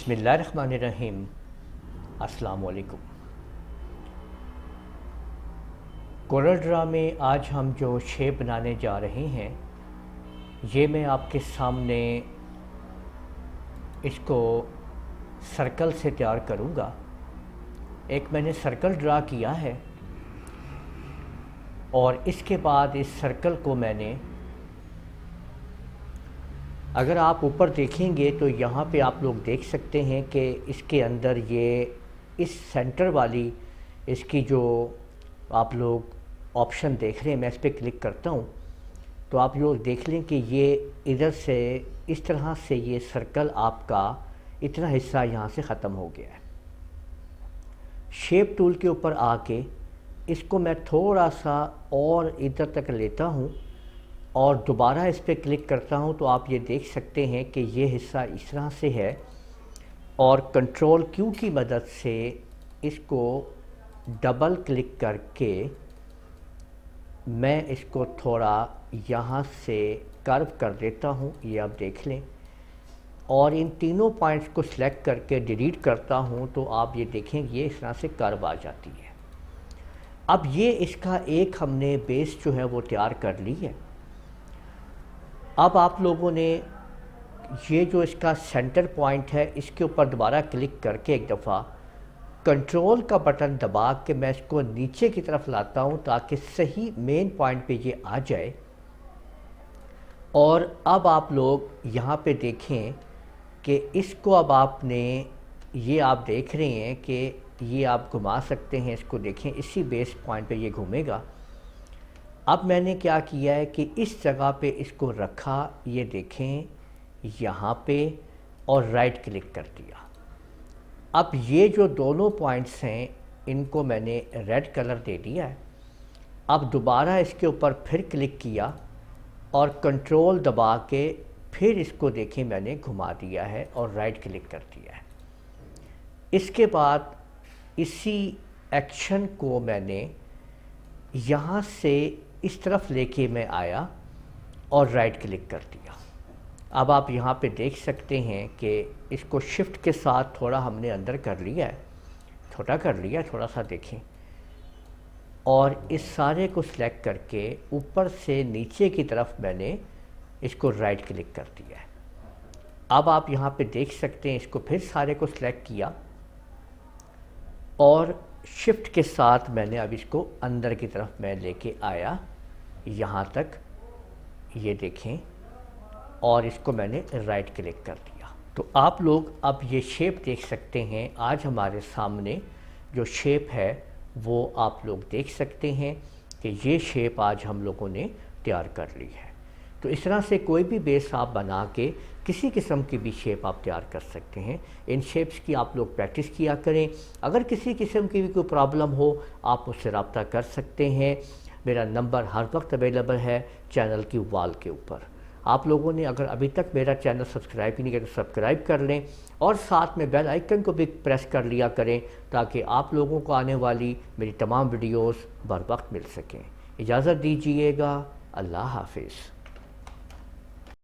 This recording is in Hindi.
बिस्मिल्लाहिर्रहमानिर्रहीम। अस्सलाम वालेकुम। कोरल ड्रा में आज हम जो शेप बनाने जा रहे हैं, ये मैं आपके सामने इसको सर्कल से तैयार करूँगा। एक मैंने सर्कल ड्रा किया है और इसके बाद इस सर्कल को मैंने, अगर आप ऊपर देखेंगे तो यहाँ पे आप लोग देख सकते हैं कि इसके अंदर ये इस सेंटर वाली इसकी जो आप लोग ऑप्शन देख रहे हैं, मैं इस पर क्लिक करता हूँ तो आप लोग देख लें कि ये इधर से इस तरह से ये सर्कल आपका इतना हिस्सा यहाँ से ख़त्म हो गया है। शेप टूल के ऊपर आके इसको मैं थोड़ा सा और इधर तक लेता हूँ और दोबारा इस पर क्लिक करता हूँ तो आप ये देख सकते हैं कि ये हिस्सा इस तरह से है और कंट्रोल क्यू की मदद से इसको डबल क्लिक करके मैं इसको थोड़ा यहाँ से कर्व कर देता हूँ। ये आप देख लें और इन तीनों पॉइंट्स को सिलेक्ट करके डिलीट करता हूँ तो आप ये देखेंगे ये इस तरह से कर्व आ जाती है। अब ये इसका एक हमने बेस जो है वो तैयार कर ली है। अब आप लोगों ने ये जो इसका सेंटर पॉइंट है इसके ऊपर दोबारा क्लिक करके एक दफ़ा कंट्रोल का बटन दबा के मैं इसको नीचे की तरफ लाता हूँ ताकि सही मेन पॉइंट पे ये आ जाए। और अब आप लोग यहाँ पे देखें कि इसको अब आपने, ये आप देख रहे हैं कि ये आप घुमा सकते हैं, इसको देखें इसी बेस पॉइंट पे ये घूमेगा। अब मैंने क्या किया है कि इस जगह पे इसको रखा, ये देखें यहाँ पे, और राइट क्लिक कर दिया। अब ये जो दोनों पॉइंट्स हैं इनको मैंने रेड कलर दे दिया है। अब दोबारा इसके ऊपर फिर क्लिक किया और कंट्रोल दबा के फिर इसको देखें मैंने घुमा दिया है और राइट क्लिक कर दिया है। इसके बाद इसी एक्शन को मैंने यहाँ से इस तरफ लेके मैं आया और राइट क्लिक कर दिया। अब आप यहाँ पे देख सकते हैं कि इसको शिफ्ट के साथ थोड़ा हमने अंदर कर लिया है, छोटा कर लिया थोड़ा सा, देखें। और इस सारे को सिलेक्ट करके ऊपर से नीचे की तरफ मैंने इसको राइट क्लिक कर दिया है। अब आप यहाँ पे देख सकते हैं इसको फिर सारे को सिलेक्ट किया और शिफ्ट के साथ मैंने अब इसको अंदर की तरफ मैं लेके आया यहाँ तक, ये देखें, और इसको मैंने राइट क्लिक कर दिया। तो आप लोग अब ये शेप देख सकते हैं। आज हमारे सामने जो शेप है वो आप लोग देख सकते हैं कि ये शेप आज हम लोगों ने तैयार कर ली है। तो इस तरह से कोई भी बेस आप बना के किसी किस्म की भी शेप आप तैयार कर सकते हैं। इन शेप्स की आप लोग प्रैक्टिस किया करें। अगर किसी किस्म की भी कोई प्रॉब्लम हो आप मुझसे रब्ता कर सकते हैं। मेरा नंबर हर वक्त अवेलेबल है चैनल की वॉल के ऊपर। आप लोगों ने अगर अभी तक मेरा चैनल सब्सक्राइब नहीं किया तो सब्सक्राइब कर लें और साथ में बेल आइकन को भी प्रेस कर लिया करें ताकि आप लोगों को आने वाली मेरी तमाम वीडियोस बर वक्त मिल सकें। इजाज़त दीजिएगा। अल्लाह हाफिज़।